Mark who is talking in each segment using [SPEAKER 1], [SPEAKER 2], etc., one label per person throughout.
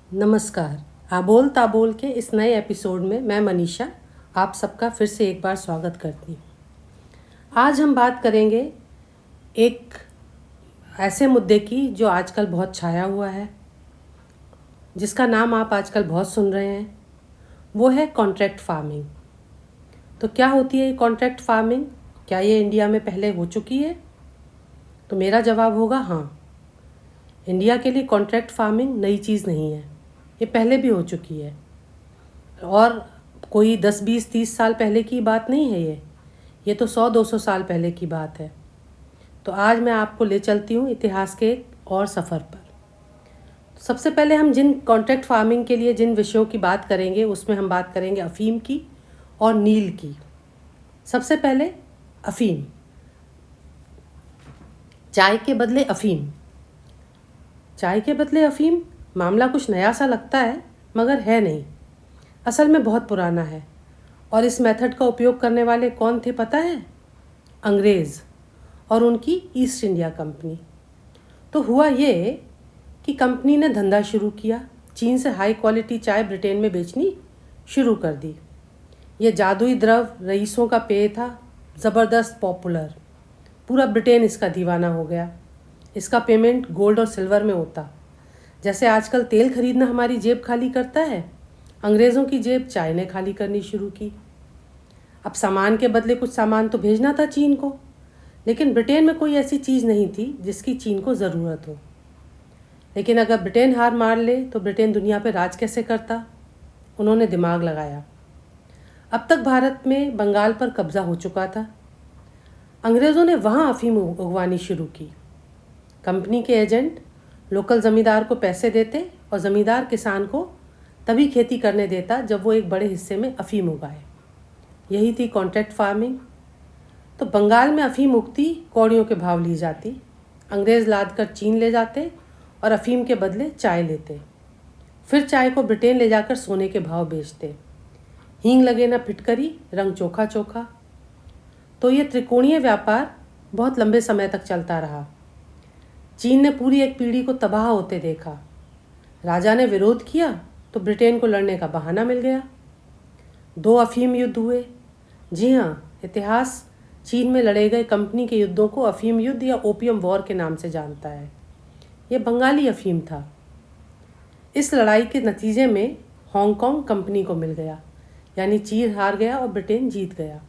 [SPEAKER 1] नमस्कार। आबोल ताबोल के इस नए एपिसोड में मैं मनीषा आप सबका फिर से एक बार स्वागत करती हूँ। आज हम बात करेंगे एक ऐसे मुद्दे की जो आजकल बहुत छाया हुआ है, जिसका नाम आप आजकल बहुत सुन रहे हैं। वो है कॉन्ट्रैक्ट फार्मिंग। तो क्या होती है ये कॉन्ट्रैक्ट फार्मिंग? क्या ये इंडिया में पहले हो चुकी है? तो मेरा जवाब होगा हाँ। इंडिया के लिए कॉन्ट्रैक्ट फार्मिंग नई चीज़ नहीं है, ये पहले भी हो चुकी है और कोई 10, 20, 30 साल पहले की बात नहीं है। ये तो 100-200 साल पहले की बात है। तो आज मैं आपको ले चलती हूँ इतिहास के एक और सफ़र पर। सबसे पहले हम जिन कॉन्ट्रैक्ट फार्मिंग के लिए जिन विषयों की बात करेंगे उसमें हम बात करेंगे अफ़ीम की और नील की। सबसे पहले अफ़ीम। चाय के बदले अफ़ीम। चाय के बदले अफ़ीम मामला कुछ नया सा लगता है, मगर है नहीं। असल में बहुत पुराना है। और इस मेथड का उपयोग करने वाले कौन थे पता है? अंग्रेज़ और उनकी ईस्ट इंडिया कंपनी। तो हुआ ये कि कंपनी ने धंधा शुरू किया, चीन से हाई क्वालिटी चाय ब्रिटेन में बेचनी शुरू कर दी। ये जादुई द्रव रईसों का पेय था, ज़बरदस्त पॉपुलर। पूरा ब्रिटेन इसका दीवाना हो गया। इसका पेमेंट गोल्ड और सिल्वर में होता। जैसे आजकल तेल खरीदना हमारी जेब खाली करता है, अंग्रेज़ों की जेब चाय ने खाली करनी शुरू की। अब सामान के बदले कुछ सामान तो भेजना था चीन को, लेकिन ब्रिटेन में कोई ऐसी चीज़ नहीं थी जिसकी चीन को ज़रूरत हो। लेकिन अगर ब्रिटेन हार मार ले तो ब्रिटेन दुनिया पर राज कैसे करता? उन्होंने दिमाग लगाया। अब तक भारत में बंगाल पर कब्जा हो चुका था। अंग्रेज़ों ने वहाँ अफ़ीम उगवानी शुरू की। कंपनी के एजेंट लोकल ज़मींदार को पैसे देते और ज़मींदार किसान को तभी खेती करने देता जब वो एक बड़े हिस्से में अफ़ीम उगाए। यही थी कॉन्ट्रैक्ट फार्मिंग। तो बंगाल में अफ़ीम उगती, कौड़ियों के भाव ली जाती। अंग्रेज़ लाद कर चीन ले जाते और अफ़ीम के बदले चाय लेते। फिर चाय को ब्रिटेन ले जाकर सोने के भाव बेचते। हींग लगे ना फिटकरी, रंग चोखा चोखा। तो ये त्रिकोणीय व्यापार बहुत लंबे समय तक चलता रहा। चीन ने पूरी एक पीढ़ी को तबाह होते देखा। राजा ने विरोध किया तो ब्रिटेन को लड़ने का बहाना मिल गया। 2 अफ़ीम युद्ध हुए। जी हाँ, इतिहास चीन में लड़े गए कंपनी के युद्धों को अफ़ीम युद्ध या ओपियम वॉर के नाम से जानता है। ये बंगाली अफ़ीम था। इस लड़ाई के नतीजे में हांगकांग कंपनी को मिल गया, यानी चीन हार गया और ब्रिटेन जीत गया।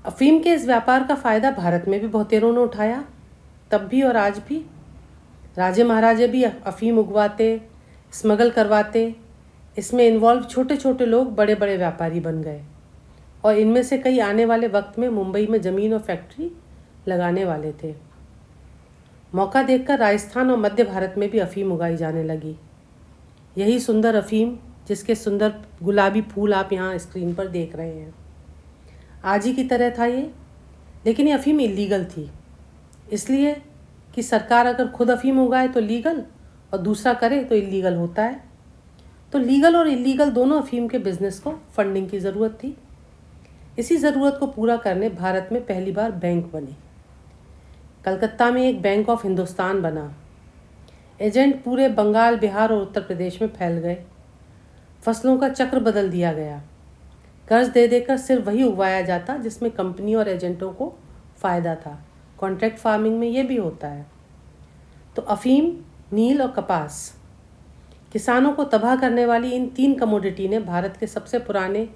[SPEAKER 1] अफ़ीम के इस व्यापार का फ़ायदा भारत में भी बहुतेरों ने उठाया, तब भी और आज भी। राजे महाराजे भी अफ़ीम उगवाते, स्मगल करवाते। इसमें इन्वॉल्व छोटे छोटे लोग बड़े बड़े व्यापारी बन गए और इनमें से कई आने वाले वक्त में मुंबई में ज़मीन और फैक्ट्री लगाने वाले थे। मौका देखकर राजस्थान और मध्य भारत में भी अफ़ीम उगाई जाने लगी। यही सुंदर अफ़ीम जिसके सुंदर गुलाबी फूल आप यहाँ स्क्रीन पर देख रहे हैं, आज ही की तरह था ये। लेकिन ये अफ़ीम इलीगल थी, इसलिए कि सरकार अगर खुद अफ़ीम उगाए तो लीगल और दूसरा करे तो इलीगल होता है। तो लीगल और इलीगल दोनों अफ़ीम के बिज़नेस को फंडिंग की ज़रूरत थी। इसी ज़रूरत को पूरा करने भारत में पहली बार बैंक बने। कलकत्ता में एक बैंक ऑफ हिंदुस्तान बना। एजेंट पूरे बंगाल, बिहार और उत्तर प्रदेश में फैल गए। फसलों का चक्र बदल दिया गया। कर्ज दे देकर सिर्फ वही उगाया जाता जिसमें कंपनी और एजेंटों को फ़ायदा था। कॉन्ट्रैक्ट फार्मिंग में ये भी होता है। तो अफ़ीम, नील और कपास, किसानों को तबाह करने वाली इन 3 कमोडिटी ने भारत के सबसे पुराने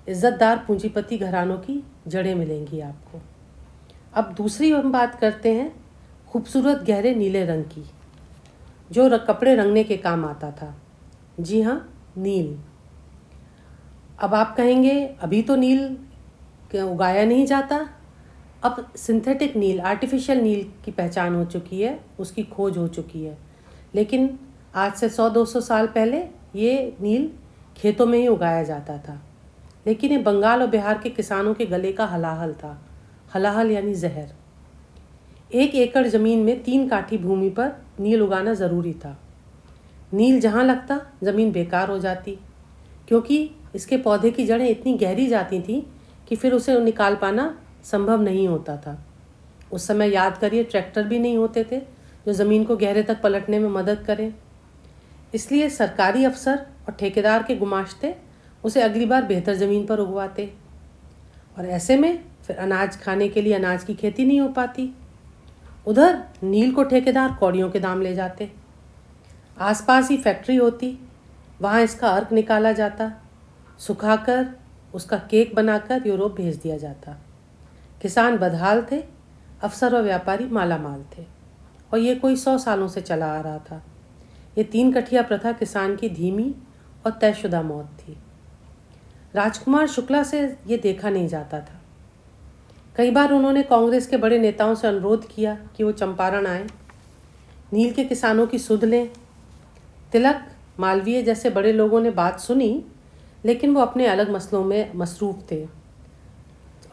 [SPEAKER 1] इज़्ज़तदार पूंजीपति घरानों की जड़ें मिलेंगी आपको। अब दूसरी हम बात करते हैं खूबसूरत गहरे नीले रंग की, जो कपड़े रंगने के काम आता था। जी हाँ, नील। अब आप कहेंगे अभी तो नील उगाया नहीं जाता। अब सिंथेटिक नील, आर्टिफिशियल नील की पहचान हो चुकी है, उसकी खोज हो चुकी है। लेकिन आज से 100-200 साल पहले ये नील खेतों में ही उगाया जाता था। लेकिन ये बंगाल और बिहार के किसानों के गले का हलाहल था। हलाहल यानी जहर। 1 एकड़ ज़मीन में 3 काठी भूमि पर नील उगाना ज़रूरी था। नील जहाँ लगता ज़मीन बेकार हो जाती, क्योंकि इसके पौधे की जड़ें इतनी गहरी जाती थीं कि फिर उसे निकाल पाना संभव नहीं होता था। उस समय याद करिए ट्रैक्टर भी नहीं होते थे जो ज़मीन को गहरे तक पलटने में मदद करें। इसलिए सरकारी अफसर और ठेकेदार के गुमाश्ते उसे अगली बार बेहतर ज़मीन पर उगवाते और ऐसे में फिर अनाज खाने के लिए अनाज की खेती नहीं हो पाती। उधर नील को ठेकेदार कौड़ियों के दाम ले जाते। आसपास ही फैक्ट्री होती, वहाँ इसका अर्क निकाला जाता, सुखाकर उसका केक बनाकर यूरोप भेज दिया जाता। किसान बदहाल थे, अफसर और व्यापारी माला माल थे और ये कोई 100 सालों से चला आ रहा था। ये 3 कठिया प्रथा किसान की धीमी और तयशुदा मौत थी। राजकुमार शुक्ला से ये देखा नहीं जाता था। कई बार उन्होंने कांग्रेस के बड़े नेताओं से अनुरोध किया कि वो चंपारण आए, नील के किसानों की सुध लें। तिलक, मालवीय जैसे बड़े लोगों ने बात सुनी, लेकिन वो अपने अलग मसलों में मसरूफ़ थे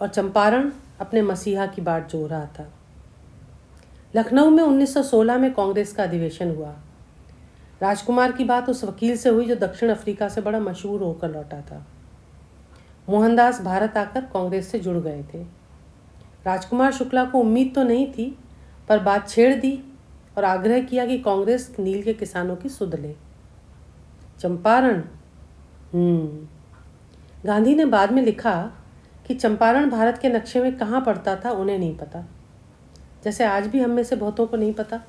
[SPEAKER 1] और चंपारण अपने मसीहा की बाट जोह रहा था। लखनऊ में 1916 में कांग्रेस का अधिवेशन हुआ। राजकुमार की बात उस वकील से हुई जो दक्षिण अफ्रीका से बड़ा मशहूर होकर लौटा था। मोहनदास भारत आकर कांग्रेस से जुड़ गए थे। राजकुमार शुक्ला को उम्मीद तो नहीं थी, पर बात छेड़ दी और आग्रह किया कि कांग्रेस नील के किसानों की सुध ले। चंपारण, गांधी ने बाद में लिखा कि चंपारण भारत के नक्शे में कहाँ पड़ता था उन्हें नहीं पता, जैसे आज भी हम में से बहुतों को नहीं पता।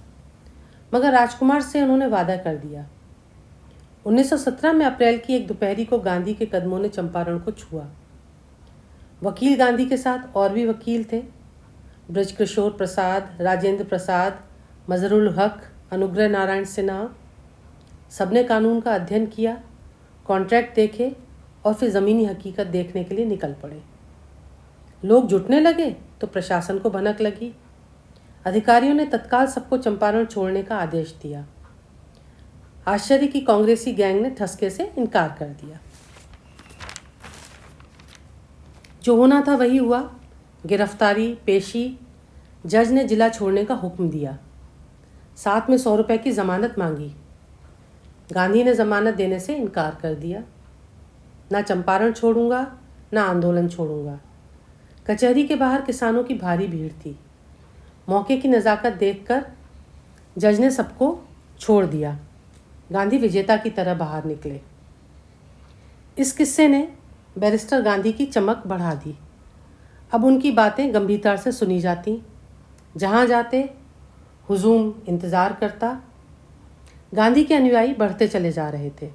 [SPEAKER 1] मगर राजकुमार से उन्होंने वादा कर दिया। 1917 में अप्रैल की एक दोपहरी को गांधी के कदमों ने चंपारण को छुआ। वकील गांधी के साथ और भी वकील थे, ब्रजकिशोर प्रसाद, राजेंद्र प्रसाद, मजरुल हक, अनुग्रह नारायण सिन्हा। सबने कानून का अध्ययन किया, कॉन्ट्रैक्ट देखे और फिर ज़मीनी हकीकत देखने के लिए निकल पड़े। लोग जुटने लगे तो प्रशासन को भनक लगी। अधिकारियों ने तत्काल सबको चंपारण छोड़ने का आदेश दिया। आश्चर्य की कांग्रेसी गैंग ने ठसके से इनकार कर दिया। जो होना था वही हुआ। गिरफ्तारी, पेशी। जज ने जिला छोड़ने का हुक्म दिया, साथ में 100 रुपये की ज़मानत मांगी। गांधी ने ज़मानत देने से इनकार कर दिया। ना चंपारण छोड़ूंगा, ना आंदोलन छोड़ूंगा। कचहरी के बाहर किसानों की भारी भीड़ थी। मौके की नज़ाकत देखकर जज ने सबको छोड़ दिया। गांधी विजेता की तरह बाहर निकले। इस किस्से ने बैरिस्टर गांधी की चमक बढ़ा दी। अब उनकी बातें गंभीरता से सुनी जाती। जहाँ जाते हुजूम इंतज़ार करता। गांधी के अनुयायी बढ़ते चले जा रहे थे।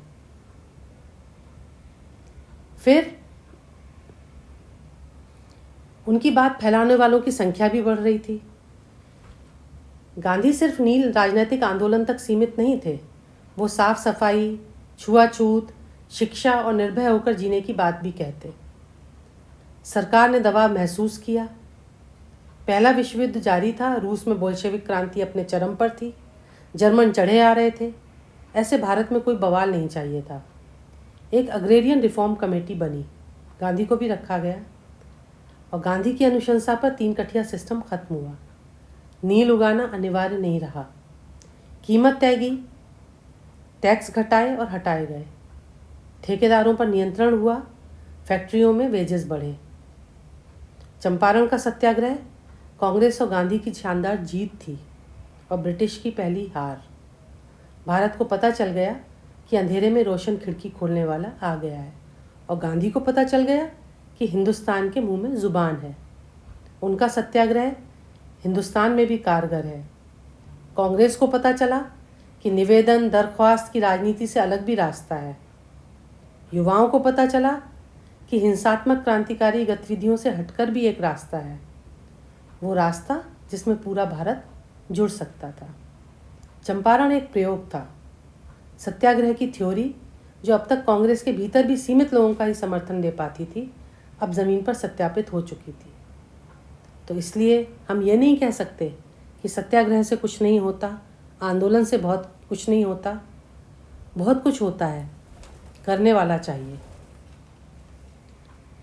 [SPEAKER 1] फिर उनकी बात फैलाने वालों की संख्या भी बढ़ रही थी। गांधी सिर्फ नील राजनीतिक आंदोलन तक सीमित नहीं थे। वो साफ सफाई, छुआछूत, शिक्षा और निर्भय होकर जीने की बात भी कहते। सरकार ने दबाव महसूस किया। पहला विश्व युद्ध जारी था। रूस में बोल्शेविक क्रांति अपने चरम पर थी। जर्मन चढ़े आ रहे थे। ऐसे भारत में कोई बवाल नहीं चाहिए था। एक अग्रेरियन रिफॉर्म कमेटी बनी। गांधी को भी रखा गया और गांधी की अनुशंसा पर 3 कठिया सिस्टम खत्म हुआ। नील उगाना अनिवार्य नहीं रहा। कीमत तय गई। टैक्स घटाए और हटाए गए। ठेकेदारों पर नियंत्रण हुआ। फैक्ट्रियों में वेजेस बढ़े। चंपारण का सत्याग्रह कांग्रेस और गांधी की शानदार जीत थी और ब्रिटिश की पहली हार। भारत को पता चल गया कि अंधेरे में रोशन खिड़की खोलने वाला आ गया है और गांधी को पता चल गया कि हिंदुस्तान के मुंह में ज़ुबान है। उनका सत्याग्रह हिंदुस्तान में भी कारगर है। कांग्रेस को पता चला कि निवेदन दरख्वास्त की राजनीति से अलग भी रास्ता है। युवाओं को पता चला कि हिंसात्मक क्रांतिकारी गतिविधियों से हटकर भी एक रास्ता है, वो रास्ता जिसमें पूरा भारत जुड़ सकता था। चंपारण एक प्रयोग था। सत्याग्रह की थ्योरी जो अब तक कांग्रेस के भीतर भी सीमित लोगों का ही समर्थन दे पाती थी, अब ज़मीन पर सत्यापित हो चुकी थी। तो इसलिए हम ये नहीं कह सकते कि सत्याग्रह से कुछ नहीं होता, आंदोलन से बहुत कुछ नहीं होता। बहुत कुछ होता है, करने वाला चाहिए।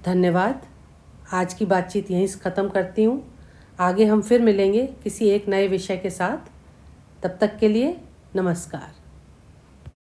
[SPEAKER 1] धन्यवाद। आज की बातचीत यहीं से ख़त्म करती हूँ। आगे हम फिर मिलेंगे किसी एक नए विषय के साथ। तब तक के लिए नमस्कार।